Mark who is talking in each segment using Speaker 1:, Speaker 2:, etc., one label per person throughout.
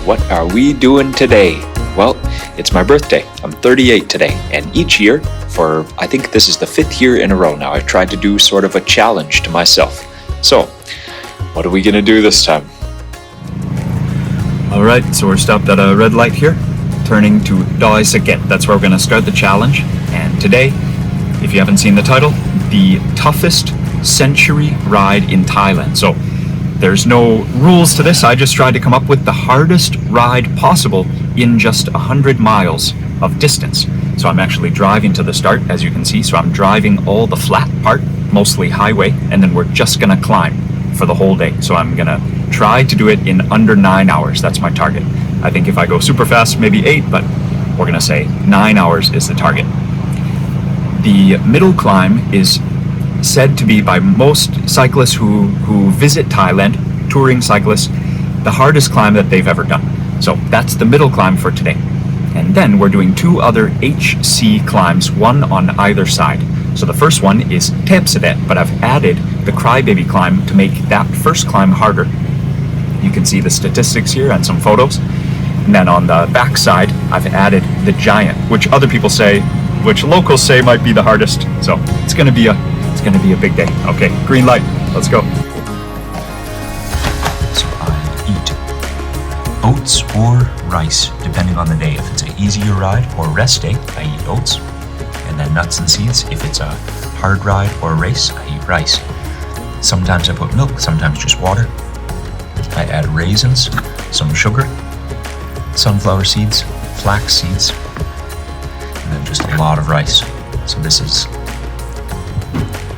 Speaker 1: what are we doing today? Well, it's my birthday. I'm 38 today, and each year, for I think this is the 5th year in a row now, I've tried to do sort of a challenge to myself. So, what are we gonna do this time? Alright, so we're stopped at a red light here, turning to ascent. That's where we're gonna start the challenge. And today, if you haven't seen the title, the toughest century ride in Thailand. So there's no rules to this. I just tried to come up with the hardest ride possible in just 100 miles of distance. So I'm actually driving to the start, as you can see. So I'm driving all the flat part, mostly highway, and then we're just gonna climb for the whole day. So I'm gonna try to do it in under 9 hours. That's my target. I think if I go super fast, maybe 8, but we're gonna say 9 hours is the target. The middle climb is said to be, by most cyclists who visit Thailand, touring cyclists, the hardest climb that they've ever done. So that's the middle climb for today. And then we're doing 2 other HC climbs, one on either side. So the first one is ascent, but I've added the crybaby climb to make that first climb harder. You can see the statistics here and some photos. And then on the back side, I've added the giant, which other people say, which locals say might be the hardest. So it's gonna be a big day. Okay, green light, let's go. So I eat oats or rice, depending on the day. If it's an easier ride or rest day, I eat oats. And then nuts and seeds. If it's a hard ride or race, I eat rice. Sometimes I put milk, sometimes just water. I add raisins, some sugar, sunflower seeds, flax seeds, and then just a lot of rice. So this is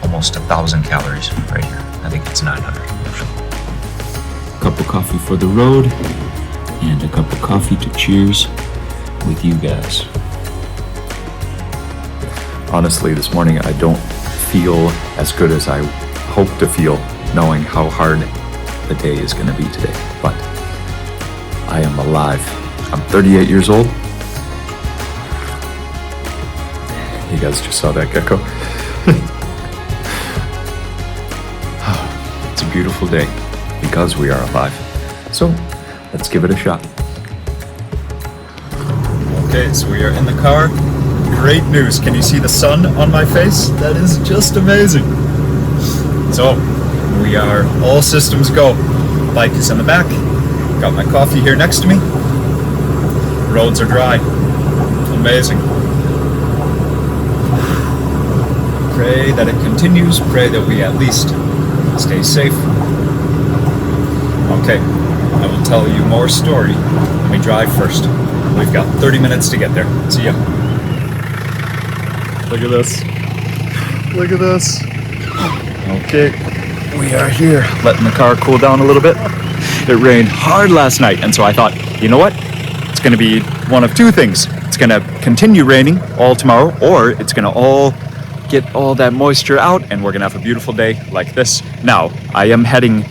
Speaker 1: almost 1,000 calories right here. I think it's 900 actually. A cup of coffee for the road, and a cup of coffee to cheers with you guys. Honestly, this morning I don't feel as good as I hope to feel, knowing how hard the day is going to be today. But I am alive. I'm 38 years old. You guys just saw that gecko. It's a beautiful day because we are alive. So let's give it a shot. Okay, so we are in the car. Great news. Can you see the sun on my face? That is just amazing. So we are all systems go. Bike is in the back. Got my coffee here next to me. Roads are dry. Amazing. Pray that it continues. Pray that we at least stay safe. Okay, I will tell you more story. Let me drive first. We've got 30 minutes to get there. See ya. Look at this. Look at this. Okay, we are here. Letting the car cool down a little bit. It rained hard last night, and so I thought, you know what? It's gonna be one of 2 things. It's gonna continue raining all tomorrow, or it's gonna all get all that moisture out, and we're gonna have a beautiful day like this. Now, I am heading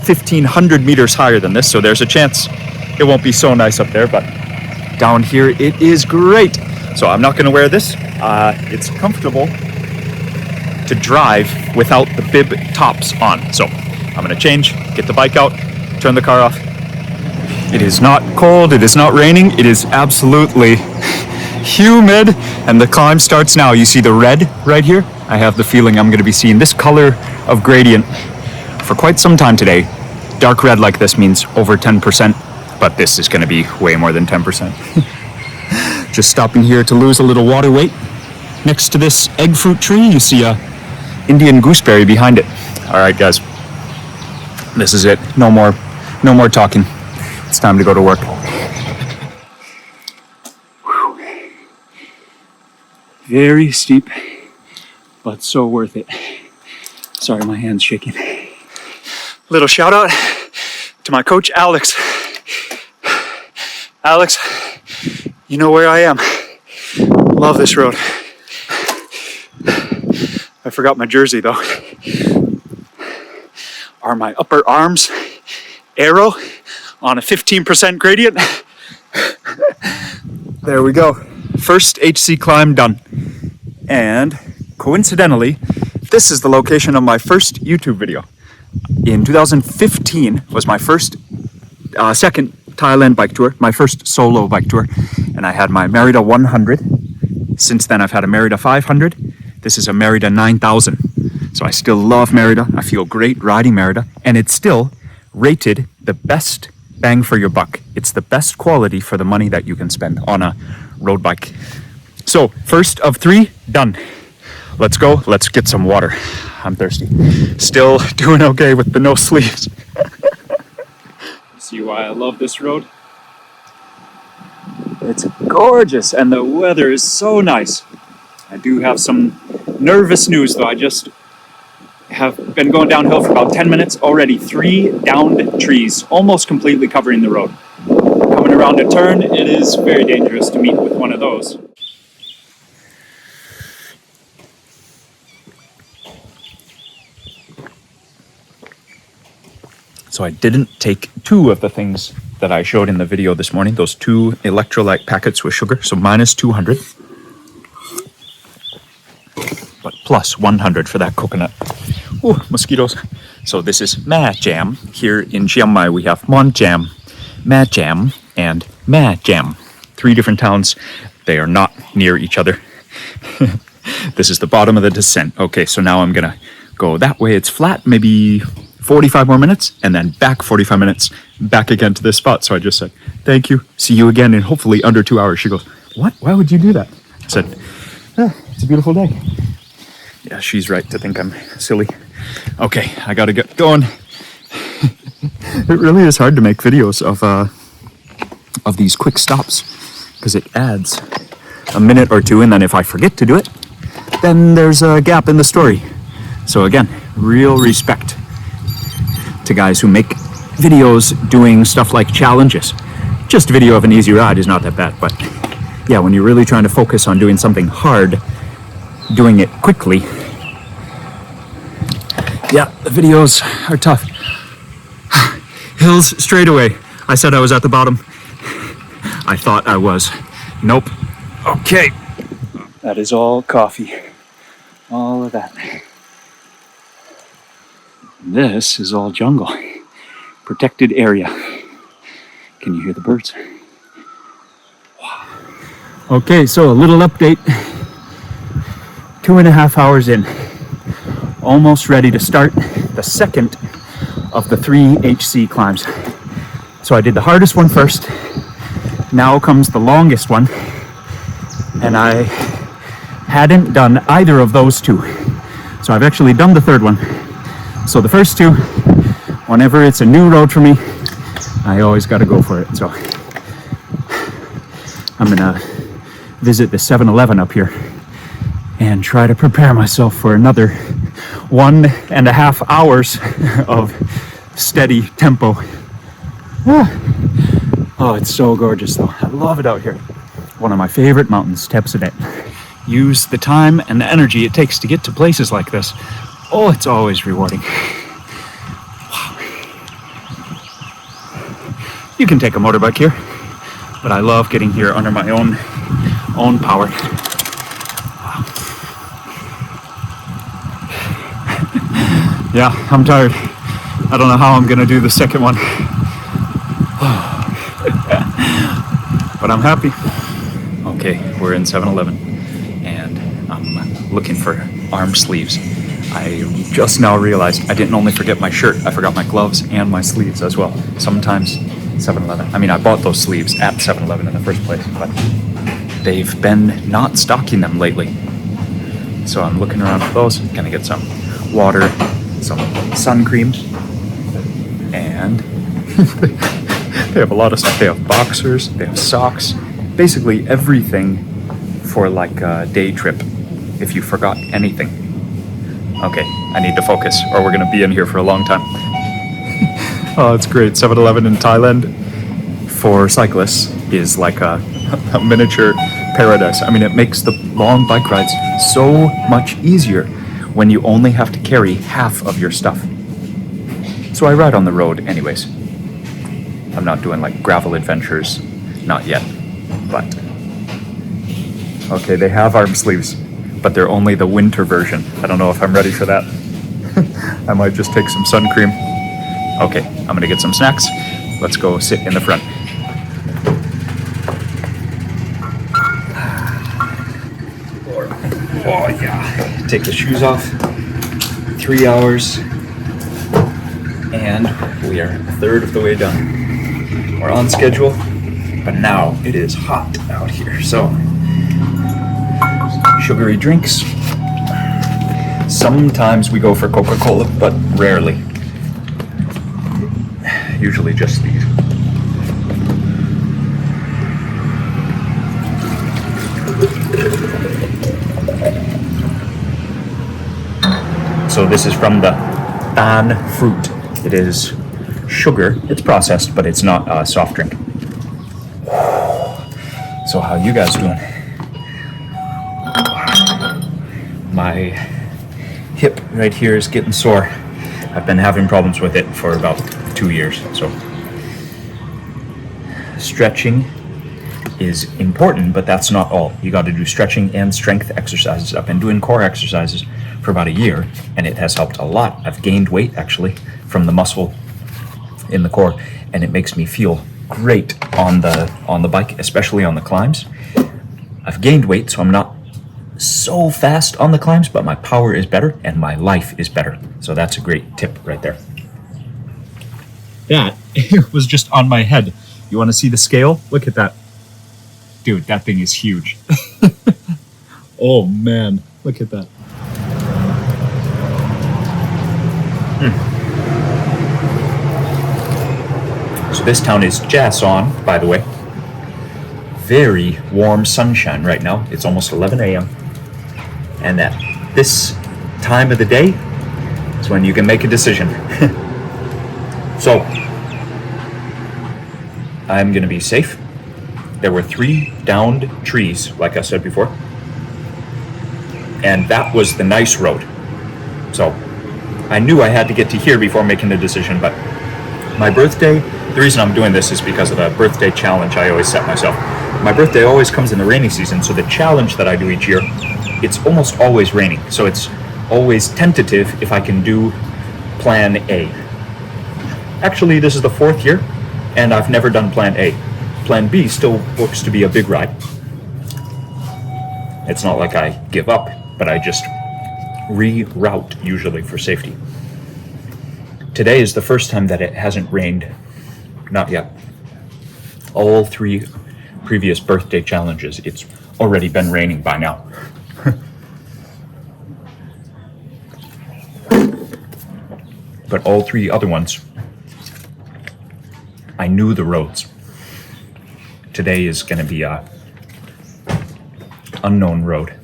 Speaker 1: 1,500 meters higher than this, so there's a chance it won't be so nice up there, but down here it is great. So I'm not gonna wear this. It's comfortable to drive without the bib tops on. So I'm gonna change, get the bike out, turn the car off. It is not cold, it is not raining, it is absolutely humid, and the climb starts now. You see the red right here? I have the feeling I'm gonna be seeing this color of gradient for quite some time today. Dark red like this means over 10%, but this is gonna be way more than 10%. Just stopping here to lose a little water weight. Next to this egg fruit tree, you see a Indian gooseberry behind it. All right, guys, this is it. No more talking. It's time to go to work. Very steep, but so worth it. Sorry, my hand's shaking. Little shout out to my coach, Alex. Alex, you know where I am. Love this road. I forgot my jersey though. Are my upper arms arrow on a 15% gradient? There we go. First HC climb done. And coincidentally, this is the location of my first YouTube video. In 2015 was my second Thailand bike tour, my first solo bike tour, and I had my Merida 100. Since then, I've had a Merida 500. This is a Merida 9000. So I still love Merida. I feel great riding Merida, and it's still rated the best bang for your buck. It's the best quality for the money that you can spend on a road bike. So, first of 3, done. Let's go. Let's get some water. I'm thirsty. Still doing okay with the no sleeves. See why I love this road? It's gorgeous and the weather is so nice. I do have some nervous news though. I just have been going downhill for about 10 minutes already. 3 downed trees, almost completely covering the road. Coming around a turn, it is very dangerous to meet with one of those. So I didn't take 2 of the things that I showed in the video this morning, those 2 electrolyte packets with sugar, so minus 200, but plus 100 for that coconut. Ooh, mosquitoes. So this is Ma Jam. Here in Chiang Mai we have Mon Jam, Ma Jam, and Ma Jam. 3 different towns. They are not near each other. This is the bottom of the descent. Okay, so now I'm gonna go that way. It's flat, maybe 45 more minutes, and then back 45 minutes, back again to this spot. So I just said, thank you, see you again in hopefully under 2 hours. She goes, what? Why would you do that? I said, it's a beautiful day. Yeah, she's right to think I'm silly. Okay, I gotta get going. It really is hard to make videos of these quick stops, because it adds a minute or 2, and then if I forget to do it, then there's a gap in the story. So again, real respect to guys who make videos doing stuff like challenges. Just video of an easy ride is not that bad, but yeah, when you're really trying to focus on doing something hard, doing it quickly, yeah, the videos are tough. Hills straight away. I said I was at the bottom. I thought I was. Nope. Okay. That is all coffee. All of that. This is all jungle. Protected area. Can you hear the birds? Wow. Okay, so a little update. 2.5 hours in. Almost ready to start the second of the 3 HC climbs. So I did the hardest one first. Now comes the longest one. And I hadn't done either of those 2. So I've actually done the third one. So the first 2, whenever it's a new road for me, I always got to go for it. So I'm gonna visit the 7-Eleven up here and try to prepare myself for another 1.5 hours of steady tempo. Oh, it's so gorgeous though. I love it out here. One of my favorite mountains, Tepsidet. Use the time and the energy it takes to get to places like this. Oh, it's always rewarding. Wow. You can take a motorbike here, but I love getting here under my own power. Wow. Yeah, I'm tired. I don't know how I'm gonna do the second one. But I'm happy. Okay, we're in 7-Eleven and I'm looking for arm sleeves. I just now realized I didn't only forget my shirt, I forgot my gloves and my sleeves as well. Sometimes 7-Eleven, I mean I bought those sleeves at 7-Eleven in the first place, but they've been not stocking them lately. So I'm looking around for those, gonna get some water, some sun cream, and they have a lot of stuff. They have boxers, they have socks, basically everything for like a day trip if you forgot anything. Okay, I need to focus or we're gonna be in here for a long time. Oh, it's great. 7-Eleven in Thailand for cyclists is like a miniature paradise. I mean, it makes the long bike rides so much easier when you only have to carry half of your stuff. So I ride on the road anyways. I'm not doing like gravel adventures, not yet, but okay, they have arm sleeves, but they're only the winter version. I don't know if I'm ready for that. I might just take some sun cream. Okay, I'm gonna get some snacks. Let's go sit in the front. Oh yeah, take the shoes off. 3 hours, and we are a third of the way done. We're on schedule, but now it is hot out here. So, sugary drinks. Sometimes we go for Coca-Cola, but rarely. Usually just these. So this is from the ban fruit. It is sugar. It's processed, but it's not a soft drink. So how you guys doing? My hip right here is getting sore. I've been having problems with it for about 2 years. So stretching is important, but that's not all. You got to do stretching and strength exercises. I've been doing core exercises for about a year, and it has helped a lot. I've gained weight actually from the muscle in the core, and it makes me feel great on the bike, especially on the climbs. I've gained weight, so I'm not so fast on the climbs, but my power is better and my life is better. So that's a great tip right there. That was just on my head. You want to see the scale? Look at that. Dude, that thing is huge. Oh man, look at that. So this town is Jason, by the way. Very warm sunshine right now. It's almost 11 a.m. And at this time of the day is when you can make a decision. So, I'm going to be safe. There were 3 downed trees, like I said before. And that was the nice road. So, I knew I had to get to here before making a decision, but my birthday, the reason I'm doing this is because of the birthday challenge I always set myself. My birthday always comes in the rainy season, so the challenge that I do each year, it's almost always raining. So it's always tentative if I can do plan A. Actually, this is the 4th year, and I've never done plan A. Plan B still looks to be a big ride. It's not like I give up, but I just reroute usually for safety. Today is the first time that it hasn't rained. Not yet. All 3 previous birthday challenges, it's already been raining by now. But all 3 other ones, I knew the roads. Today is going to be a unknown road.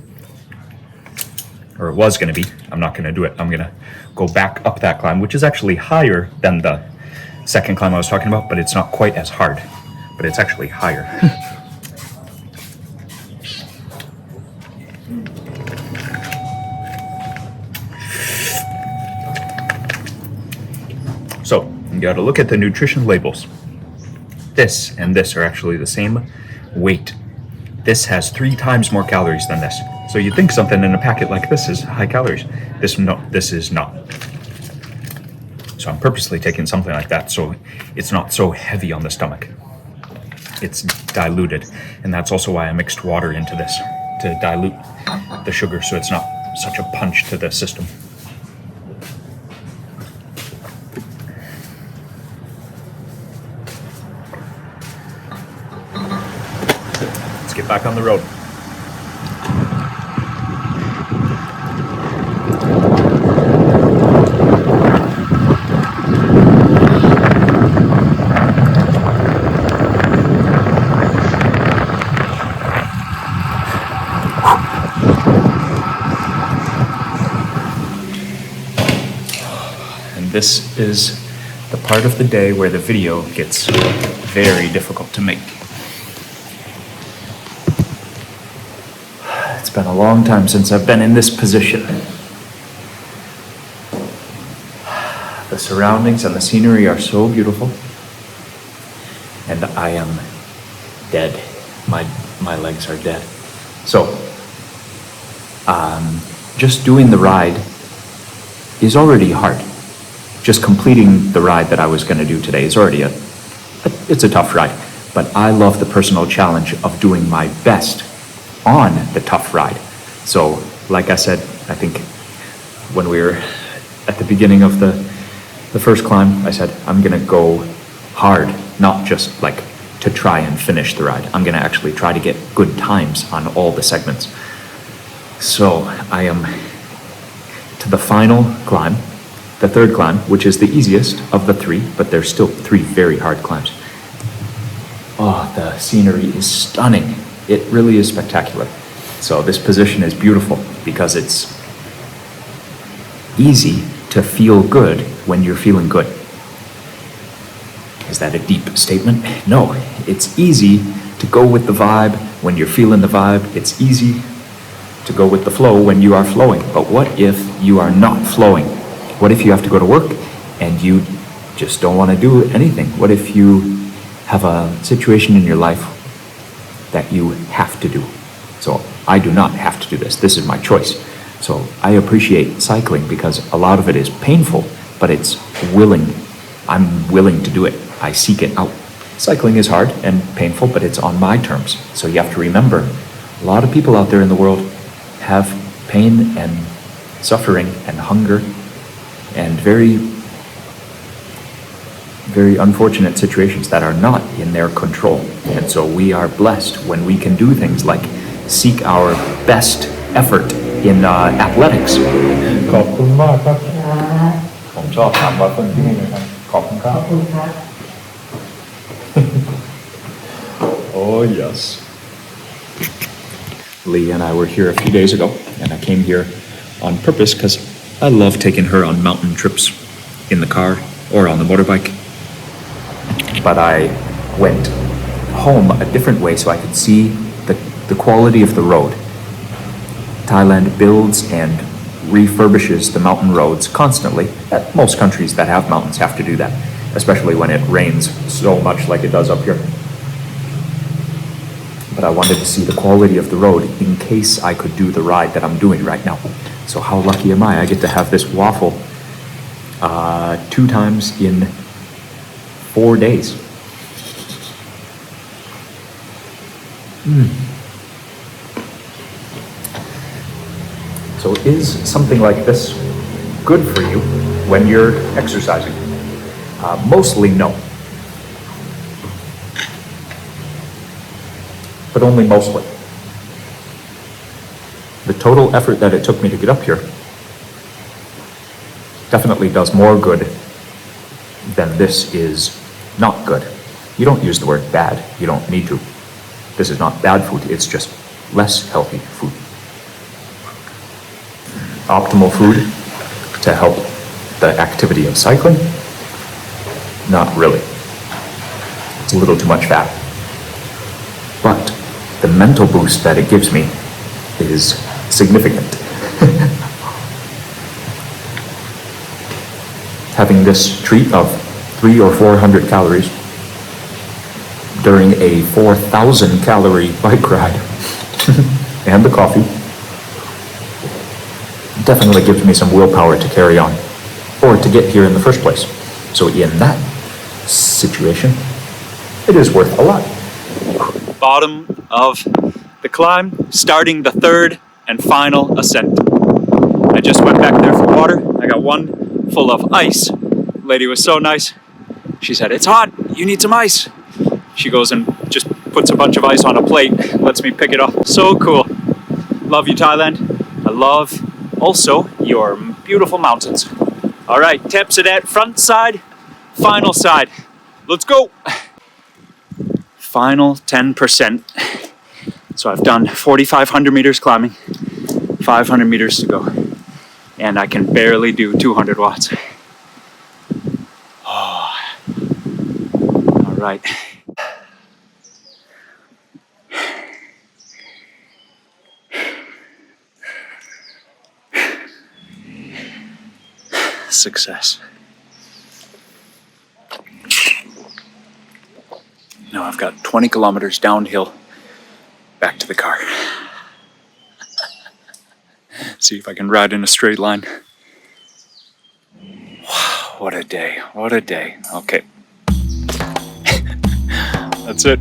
Speaker 1: Or it was going to be. I'm not going to do it. I'm going to go back up that climb, which is actually higher than the second climb I was talking about, but it's not quite as hard. But it's actually higher. So, you got to look at the nutrition labels. This and this are actually the same weight. This has 3 times more calories than this. So you'd think something in a packet like this is high calories. This is not. So I'm purposely taking something like that so it's not so heavy on the stomach. It's diluted. And that's also why I mixed water into this, to dilute the sugar so it's not such a punch to the system. Let's get back on the road. This is the part of the day where the video gets very difficult to make. It's been a long time since I've been in this position. The surroundings and the scenery are so beautiful, and I am dead. My legs are dead. So, just doing the ride is already hard. Just completing the ride that I was going to do today is already it's a tough ride. But I love the personal challenge of doing my best on the tough ride. So like I said, I think when we were at the beginning of the first climb, I said, I'm gonna go hard, not just like to try and finish the ride. I'm gonna actually try to get good times on all the segments. So I am to the final climb, the third climb, which is the easiest of the three, but there's still three very hard climbs. Oh, the scenery is stunning. It really is spectacular. So this position is beautiful because it's easy to feel good when you're feeling good. Is that a deep statement? No, it's easy to go with the vibe when you're feeling the vibe. It's easy to go with the flow when you are flowing. But what if you are not flowing? What if you have to go to work and you just don't want to do anything? What if you have a situation in your life that you have to do? So I do not have to do this. This is my choice. So I appreciate cycling because a lot of it is painful, but it's willing. I'm willing to do it. I seek it out. Cycling is hard and painful, but it's on my terms. So you have to remember, a lot of people out there in the world have pain and suffering and hunger and very, very unfortunate situations that are not in their control. And so we are blessed when we can do things like seek our best effort in athletics.
Speaker 2: ขอบคุณมากครับผมชอบถามว่าคนที่นี่นะครับขอบคุณครับ
Speaker 1: Oh, yes. Lee and I were here a few days ago, and I came here on purpose because I love taking her on mountain trips in the car or on the motorbike. But I went home a different way so I could see the quality of the road. Thailand builds and refurbishes the mountain roads constantly. Most countries that have mountains have to do that, especially when it rains so much like it does up here. But I wanted to see the quality of the road in case I could do the ride that I'm doing right now. So how lucky am I? I get to have this waffle 2 times in 4 days. So is something like this good for you when you're exercising? Mostly no. But only mostly. The total effort that it took me to get up here definitely does more good than this is not good. You don't use the word bad. You don't need to. This is not bad food. It's just less healthy food. Optimal food to help the activity of cycling? Not really. It's a little too much fat. But the mental boost that it gives me is significant. Having this treat of 300 or 400 calories during a 4,000 calorie bike ride and the coffee definitely gives me some willpower to carry on or to get here in the first place. So in that situation, it is worth a lot. Bottom of the climb, starting the third and final ascent. I just went back there for water. I got one full of ice. Lady was so nice. She said, "It's hot, you need some ice." She goes and just puts a bunch of ice on a plate, lets me pick it up. So cool. Love you, Thailand. I love also your beautiful mountains. All right, tips of that front side, final side. Let's go. Final 10%. So I've done 4,500 meters climbing, 500 meters to go, and I can barely do 200 watts. Oh. All right. Success. Now I've got 20 kilometers downhill back to the car. See if I can ride in a straight line. Wow, what a day, what a day. Okay. That's it.